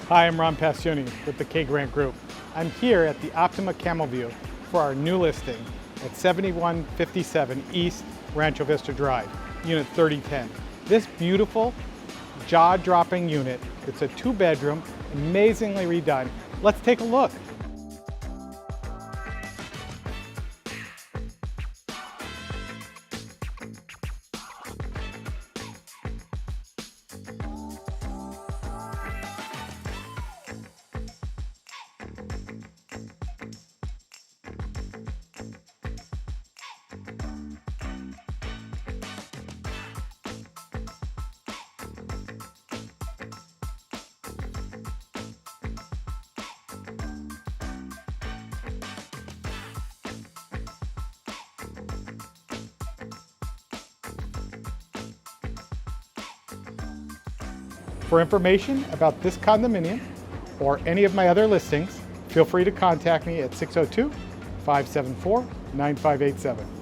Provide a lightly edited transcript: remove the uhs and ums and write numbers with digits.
Hi, I'm Ron Pacioni with the K Grant Group. I'm here at the Optima Camelview for our new listing at 7157 East Rancho Vista Drive, Unit 3010. This beautiful, jaw-dropping unit, it's a 2-bedroom, amazingly redone. Let's take a look. For information about this condominium or any of my other listings, feel free to contact me at 602-574-9587.